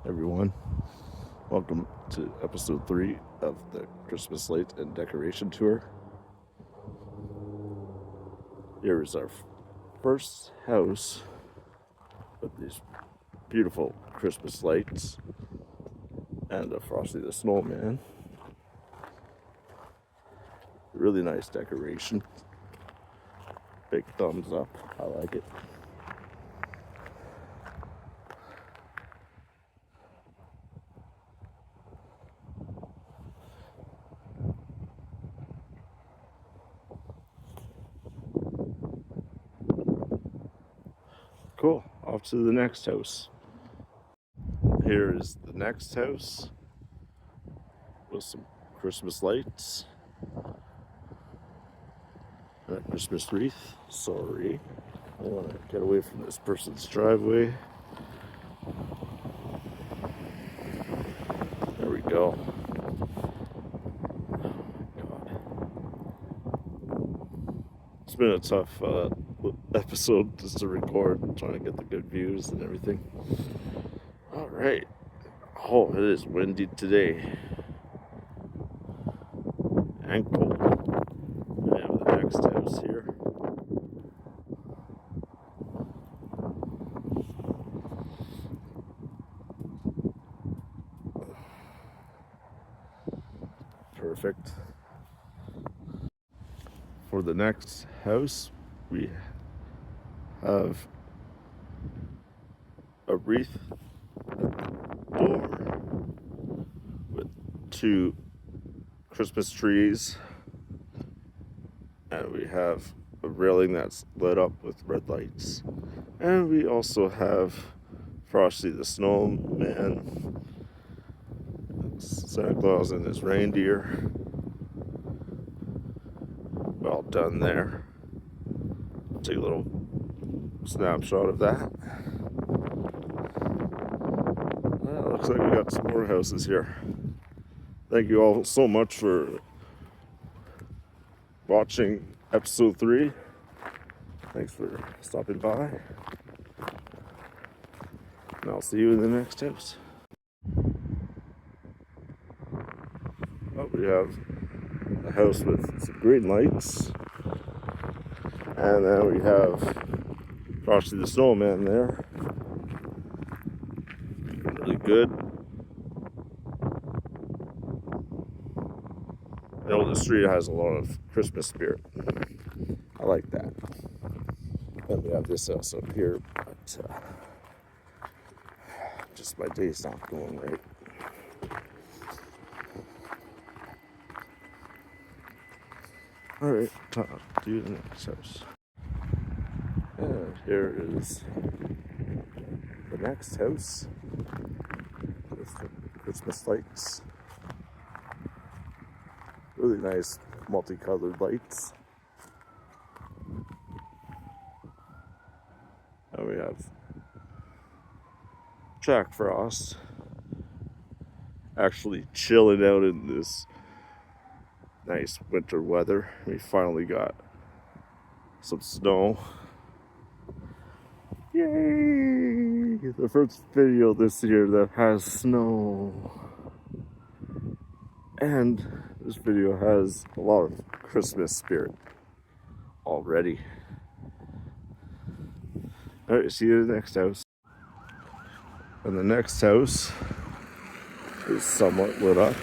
everyone. Welcome to episode 3 of the Christmas Light and Decoration Tour. Here is our first house with these beautiful Christmas lights and a Frosty the Snowman. Really nice decoration. Big thumbs up. I like it. Cool. Off to the next house. Here is the next house with some Christmas lights and a Christmas wreath. Sorry, I want to get away from this person's driveway. There we go. It's been a tough episode just to record, trying to get the good views and everything. All right. Oh, it is windy today and cold. I have the next house here. Perfect. For the next house, we have a wreath at the door with 2 Christmas trees, and we have a railing that's lit up with red lights, and we also have Frosty the Snowman, Santa Claus and his reindeer. Well done there. Take a little snapshot of that. Well, looks like we got some more houses here. Thank you all so much for watching episode 3. Thanks for stopping by. And I'll see you in the next house. Oh, we have a house with some green lights. And then we have Frosty the Snowman there. Really good. You know, the street has a lot of Christmas spirit. I like that. And we have this house up here, but just my day's not going right. Alright, talk to you in the next house. And here is the next house with the Christmas lights. Really nice multicolored lights. And we have Jack Frost actually chilling out in this nice winter weather. We finally got some snow. Yay! The first video this year that has snow. And this video has a lot of Christmas spirit already. Alright, see you in the next house. And the next house is somewhat lit up.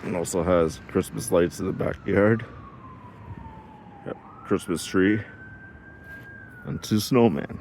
And also has Christmas lights in the backyard. Yep, Christmas tree. And 2 snowmen.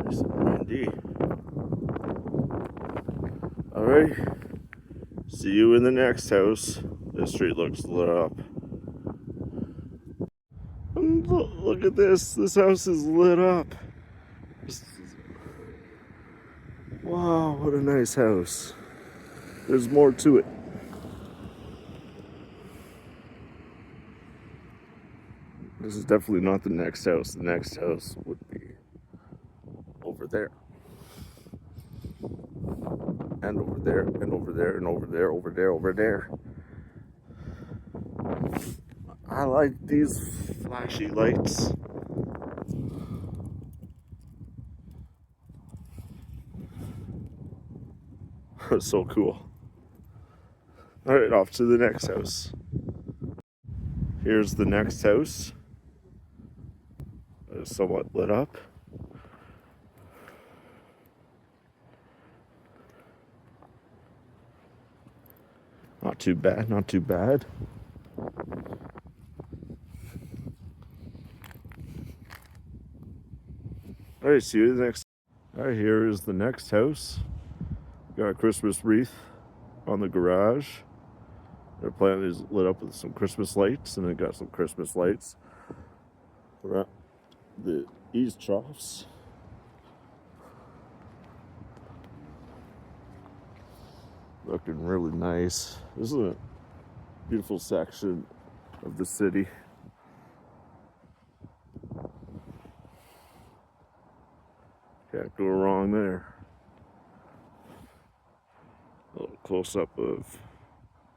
Nice and windy. Alright. See you in the next house. This street looks lit up. Look at this. This house is lit up. Wow, what a nice house. there's more to it. This is definitely not the next house. The next house would be over there. And over there, and over there, and over there, over there, over there. I like these flashy lights. So cool. Alright, off to the next house. Here's the next house. It's somewhat lit up. Not too bad, not too bad. Alright, see you next. Alright, here is the next house. Got a Christmas wreath on the garage. Their plant is lit up with some Christmas lights, and it got some Christmas lights around the eaves troughs. Looking really nice. This is a beautiful section of the city. Can't go wrong there. A little close up of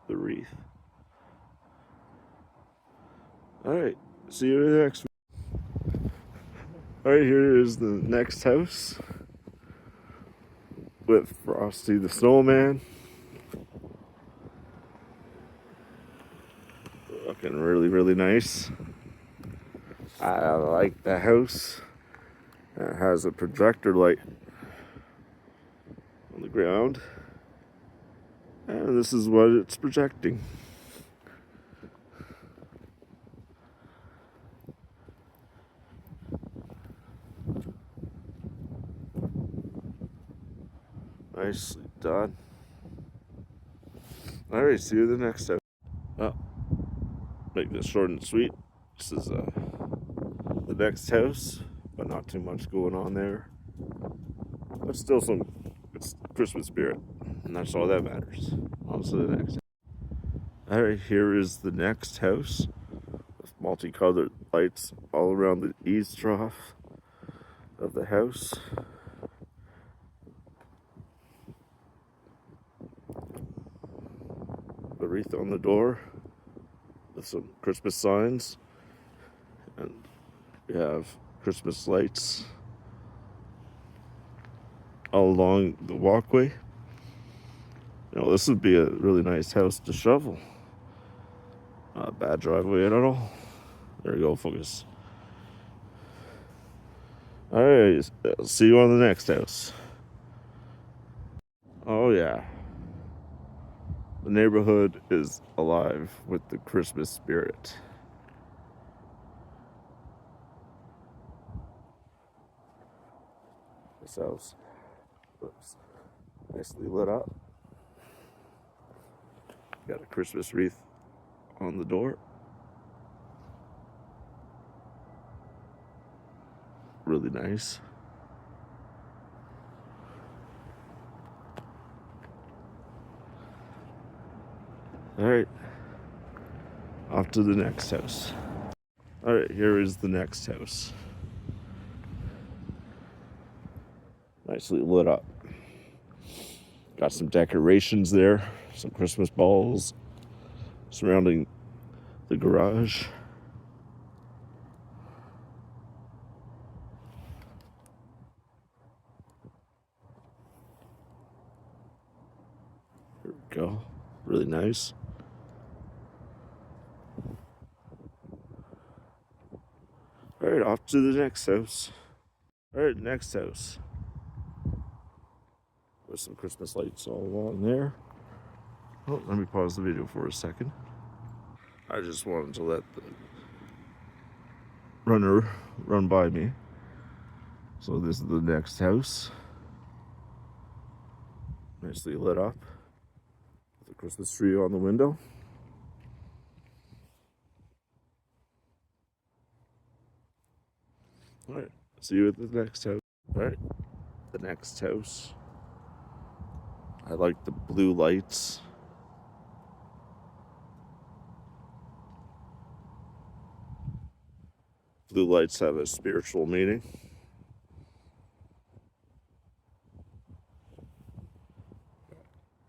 the wreath. Alright, see you in the next one. Alright, here is the next house with Frosty the Snowman. Looking really, really nice. I like the house. It has a projector light on the ground. And this is what it's projecting. Nicely done. Alright, see you in the next time. Well, make this short and sweet. This is the next house, but not too much going on there. But still some Christmas spirit, and that's all that matters. On to the next. Alright, here is the next house with multicolored lights all around the eaves trough of the house. The wreath on the door with some Christmas signs, and we have Christmas lights all along the walkway. You know, this would be a really nice house to shovel. Not a bad driveway at all. There we go, focus. Alright, I'll see you on the next house. Oh yeah. The neighborhood is alive with the Christmas spirit. This house looks nicely lit up. Got a Christmas wreath on the door. Really nice. Alright, off to the next house. Alright, here is the next house. Nicely lit up. Got some decorations there, some Christmas balls surrounding the garage. Here we go. Really nice. Alright, off to the next house. Alright, next house. With some Christmas lights all along there. Oh, let me pause the video for a second. I just wanted to let the runner run by me. So this is the next house. Nicely lit up with a Christmas tree on the window. Alright, see you at the next house. Alright, the next house. I like the blue lights. Blue lights have a spiritual meaning.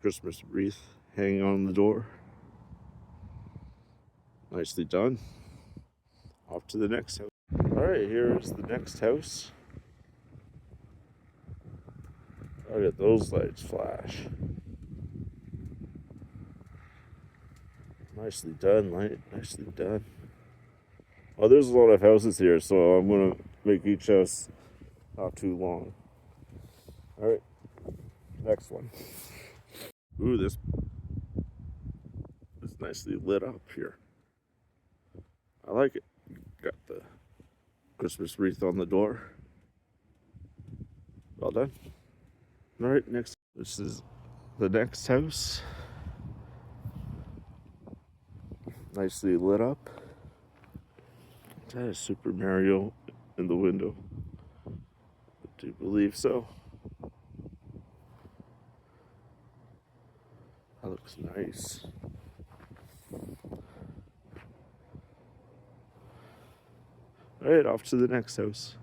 Christmas wreath hanging on the door. Nicely done. Off to the next house. Alright, here is the next house. Look at those lights flash. Nicely done, light. Nicely done. Oh, there's a lot of houses here, so I'm going to make each house not too long. Alright, next one. Ooh, this is nicely lit up here. I like it. Got the Christmas wreath on the door. Well done. Alright, next. This is the next house. Nicely lit up. That is Super Mario in the window. I do believe so. That looks nice. Alright, off to the next house.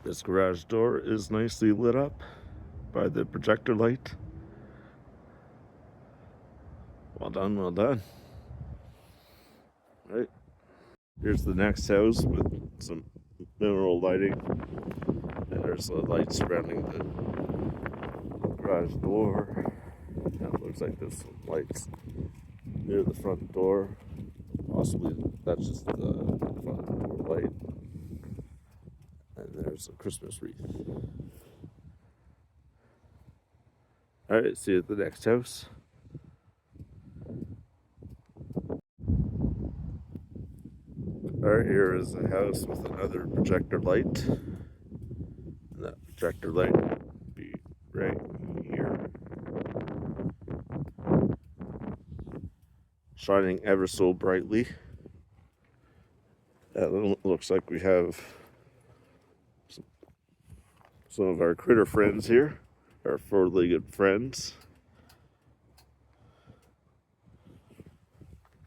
This garage door is nicely lit up by the projector light. Well done, well done. Right. Here's the next house with some mineral lighting. And there's a light surrounding the garage door. And it looks like there's some lights near the front door. Possibly that's just the front door light. And there's a Christmas wreath. Alright, see you at the next house. Alright, here is a house with another projector light. And that projector light would be right here. Shining ever so brightly. It looks like we have some of our critter friends here, our four-legged friends.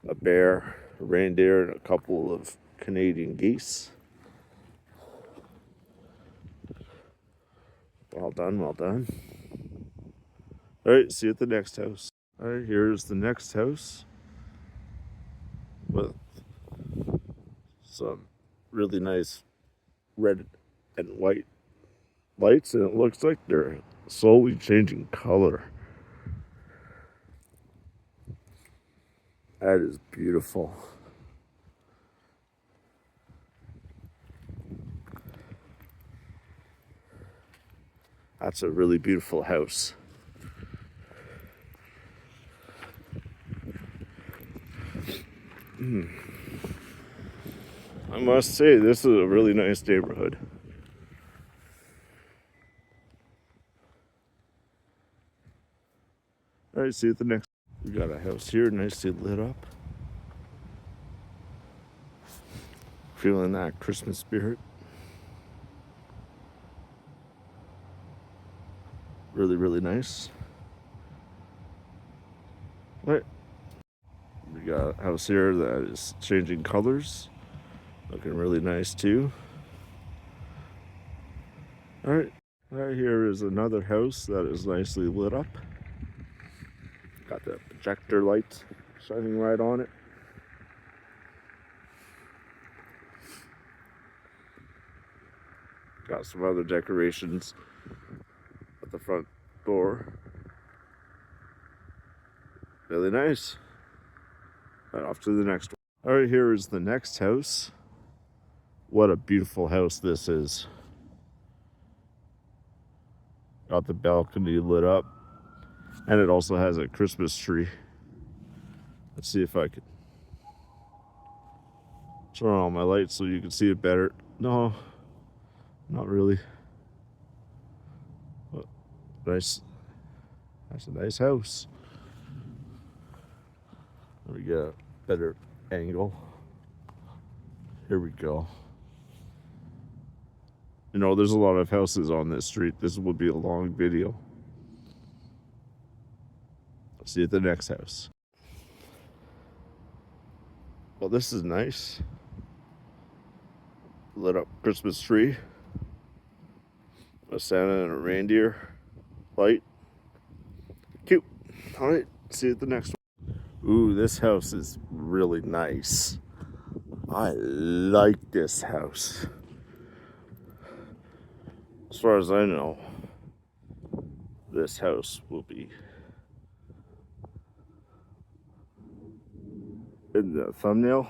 A bear, a reindeer, and a couple of Canadian geese. Well done, well done. Alright, see you at the next house. Alright, here's the next house with some really nice red and white lights, and it looks like they're slowly changing color. That is beautiful. That's a really beautiful house. I must say, this is a really nice neighborhood. Alright, see you at the next. We got a house here, nicely lit up. Feeling that Christmas spirit. Really, really nice. Right. We got a house here that is changing colors. Looking really nice too. Alright. Right here is another house that is nicely lit up. Got the projector light shining right on it. Got some other decorations at the front door. Really nice. Right, off to the next one. Alright, here is the next house. What a beautiful house this is. Got the balcony lit up. And it also has a Christmas tree. Let's see if I can turn on my lights so you can see it better. No, not really. But nice. That's a nice house. Let me get a better angle. Here we go. You know, there's a lot of houses on this street. This would be a long video. See you at the next house. Well, this is nice. Lit up Christmas tree. A Santa and a reindeer light. Cute. All right, see you at the next one. Ooh, this house is really nice. I like this house. As far as I know, this house will be in the thumbnail.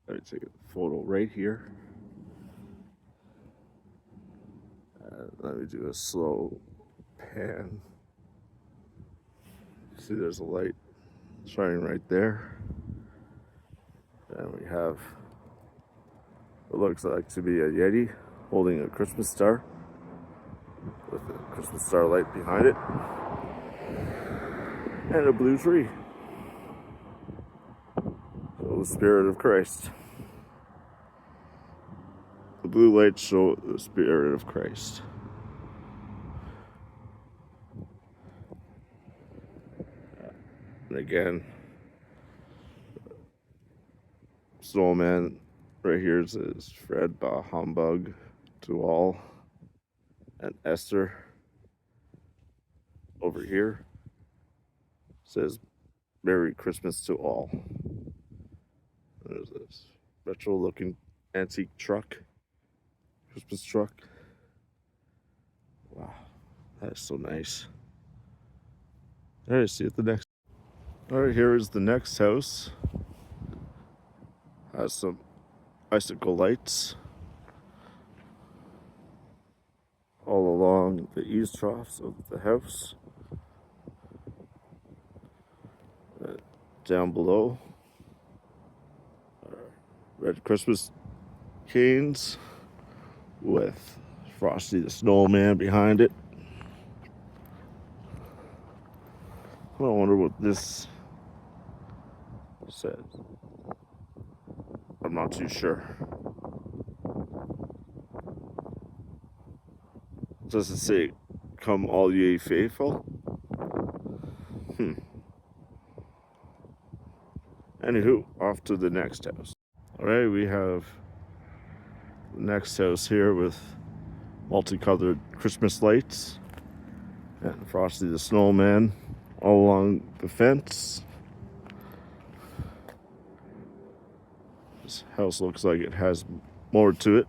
Let me take a photo right here. Let me do a slow pan. See, there's a light shining right there. And we have what looks like to be a Yeti holding a Christmas star with a Christmas star light behind it. And a blue tree. So the Spirit of Christ. The blue lights show the Spirit of Christ. And again, snowman right here says Fred Bah Humbug to all. And Esther over here says Merry Christmas to all. There's this retro looking antique truck, Christmas truck. Wow, that is so nice. All right, see you at the next. All right, here is the next house. Has some icicle lights all along the eaves troughs of the house. Down below, red Christmas canes with Frosty the Snowman behind it. I wonder what this says. I'm not too sure. Does it say, "Come all ye faithful"? Anywho, off to the next house. All right, we have the next house here with multicolored Christmas lights and Frosty the Snowman all along the fence. This house looks like it has more to it.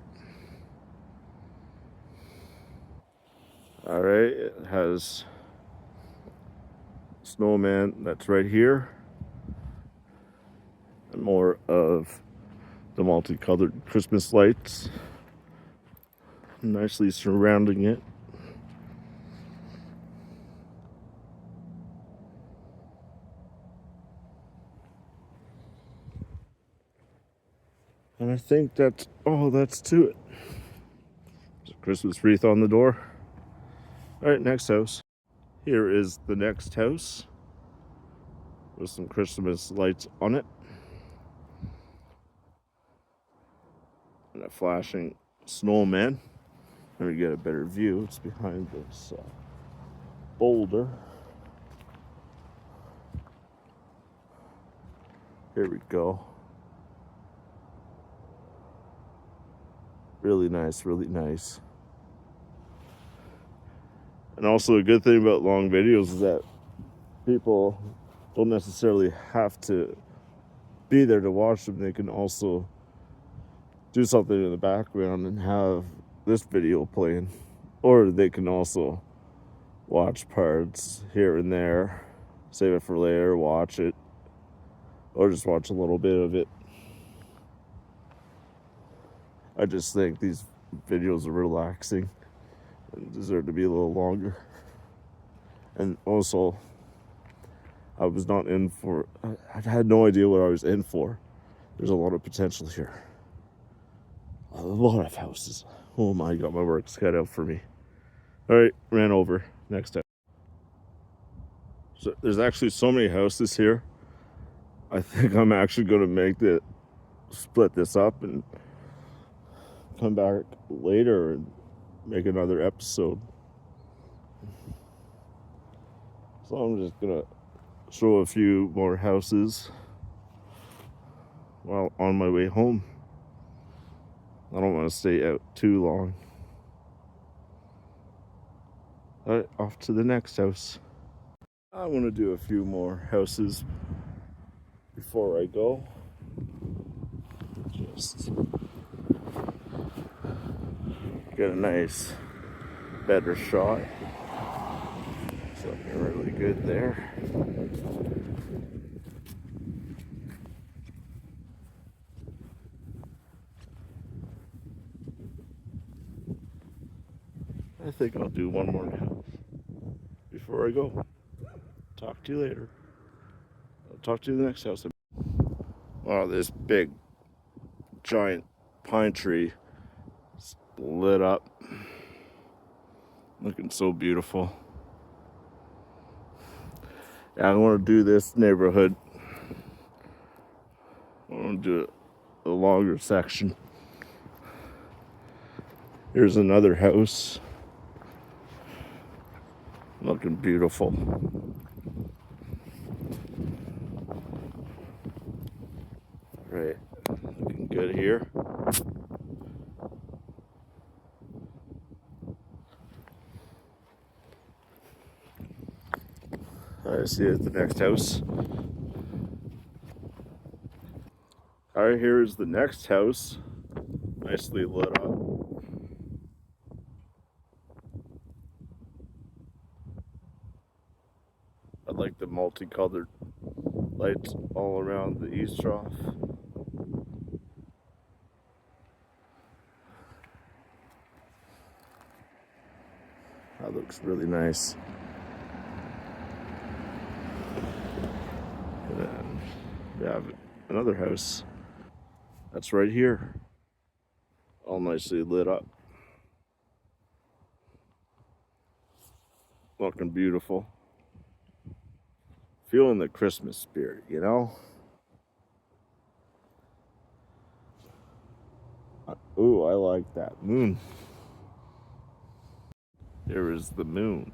All right, it has snowman that's right here. And more of the multicolored Christmas lights nicely surrounding it. And I think that's all that's to it. There's a Christmas wreath on the door. All right, next house. Here is the next house with some Christmas lights on it. And a flashing snowman. Let me get a better view. It's behind this boulder. Here we go. Really nice, really nice. And also a good thing about long videos is that people don't necessarily have to be there to watch them. They can also do something in the background and have this video playing. Or they can also watch parts here and there, save it for later, watch it, or just watch a little bit of it. I just think these videos are relaxing and deserve to be a little longer. And also, I was not in for, I had no idea what I was in for. There's a lot of potential here. A lot of houses. Oh my God, my work's cut out for me. All right, ran over. Next time. So there's actually so many houses here. I think I'm actually going to split this up and come back later and make another episode. So I'm just gonna show a few more houses while on my way home. I don't want to stay out too long. All right, off to the next house. I want to do a few more houses before I go. Just get a nice, better shot. Something really good there. I think I'll do one more house before I go. Talk to you later. I'll talk to you the next house. Wow, this big, giant pine tree is lit up. Looking so beautiful. Yeah, I want to do this neighborhood. I want to do a longer section. Here's another house. Looking beautiful. Right, looking good here. Alright, see you at the next house. Alright, here is the next house. Nicely lit up. I like the multicolored lights all around the east trough. That looks really nice. And then we have another house that's right here, all nicely lit up. Looking beautiful. Feeling the Christmas spirit, you know? Ooh, I like that moon. There is the moon.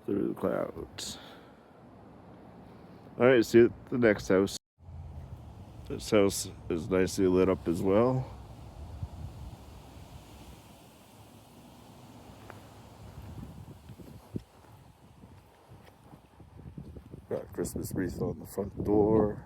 Through the clouds. Alright, see you at the next house. This house is nicely lit up as well. Got a Christmas wreath on the front door.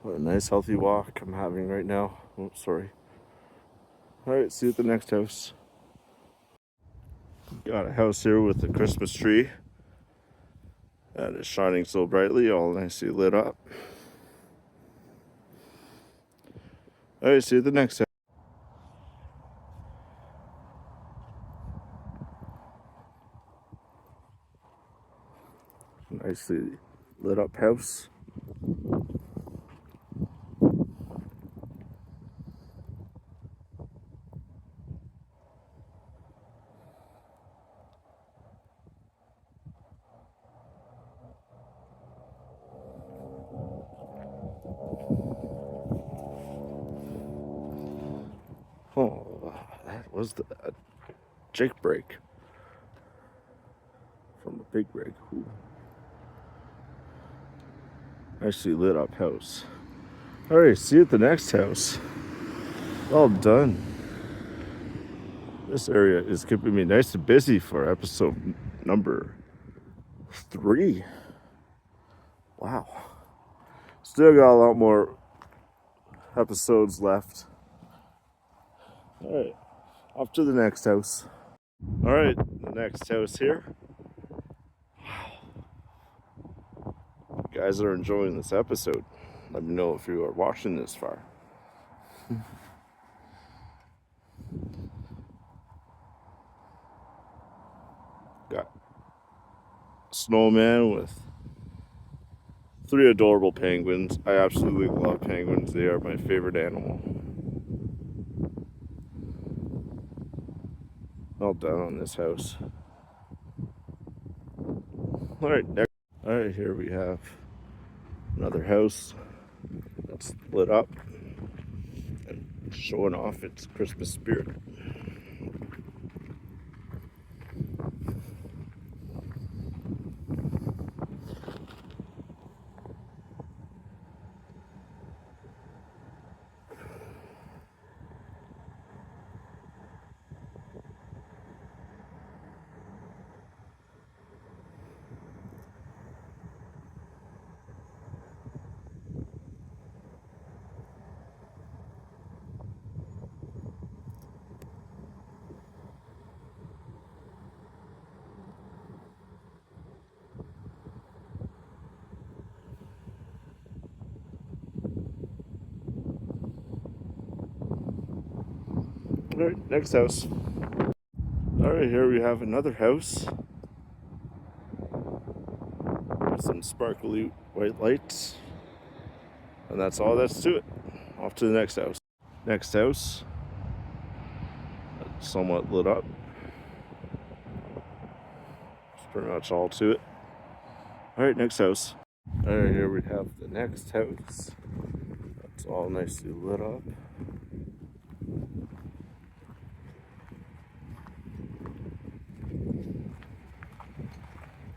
What a nice healthy walk I'm having right now. Oh, sorry. Alright, see you at the next house. Got a house here with a Christmas tree that is shining so brightly, all nicely lit up. Alright, see you at the next house. Nicely lit up house. Oh, that was the Jake break from a big break. Ooh. Nicely lit up house. Alright, see you at the next house. All done. This area is keeping me nice and busy for episode number 3. Wow. Still got a lot more episodes left. Alright, off to the next house. Alright, the next house here. You guys are enjoying this episode. Let me know if you are watching this far. Got snowman with 3 adorable penguins. I absolutely love penguins. They are my favorite animal. All done on this house. Alright, next. Alright, here we have another house that's lit up and showing off its Christmas spirit. Alright, next house. Alright, here we have another house with some sparkly white lights. And that's all that's to it. Off to the next house. Next house, somewhat lit up. That's pretty much all to it. Alright, next house. Alright, here we have the next house. That's all nicely lit up.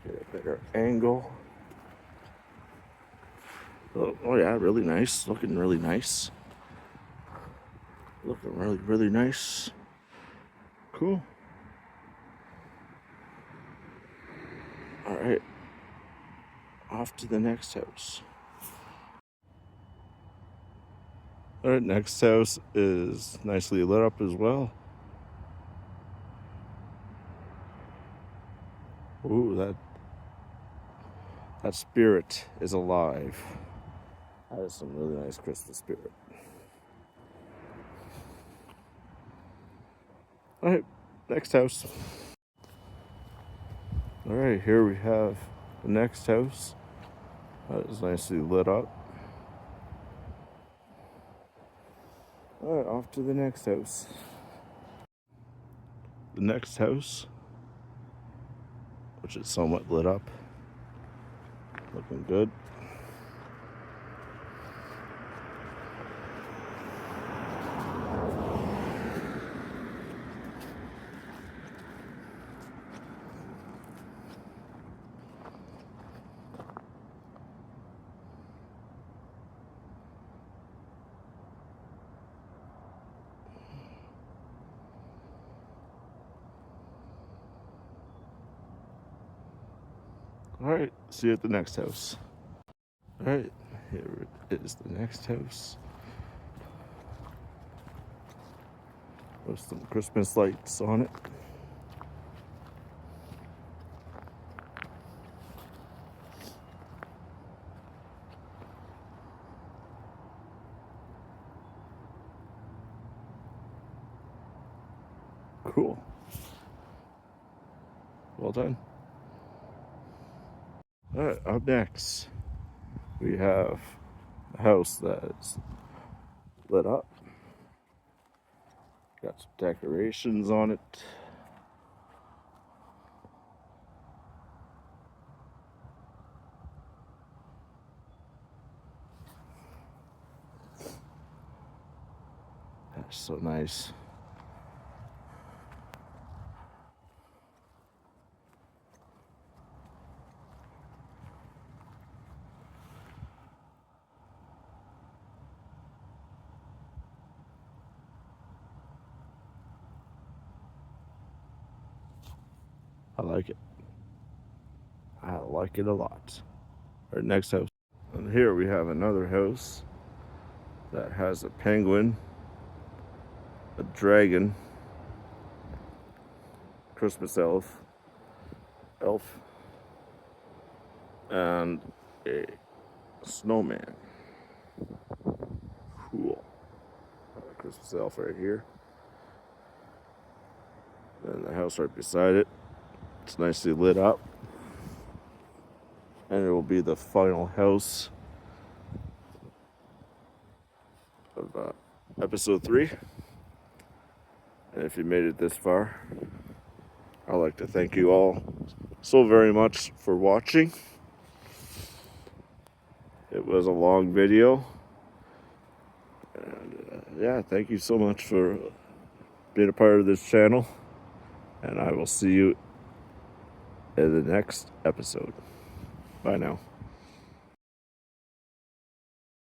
Get a better angle. Oh yeah, really nice. Looking really nice. Looking really, really nice. Cool. Alright. Off to the next house. Alright, next house is nicely lit up as well. Ooh, that spirit is alive. That is some really nice Christmas spirit. Alright, next house. Alright, here we have the next house. That is nicely lit up. Alright, off to the next house. The next house, which is somewhat lit up. Looking good. Alright, see you at the next house. Alright, here it is, the next house. With some Christmas lights on it. Cool. Well done. Alright, up next, we have a house that's lit up. Got some decorations on it. That's so nice. I like it. I like it a lot. Our next house. And here we have another house that has a penguin, a dragon, Christmas elf, and a snowman. Cool. Christmas elf right here. Then the house right beside it. It's nicely lit up. And it will be the final house of episode 3. And if you made it this far, I'd like to thank you all so very much for watching. It was a long video. And yeah, thank you so much for being a part of this channel. And I will see you in the next episode. Bye now.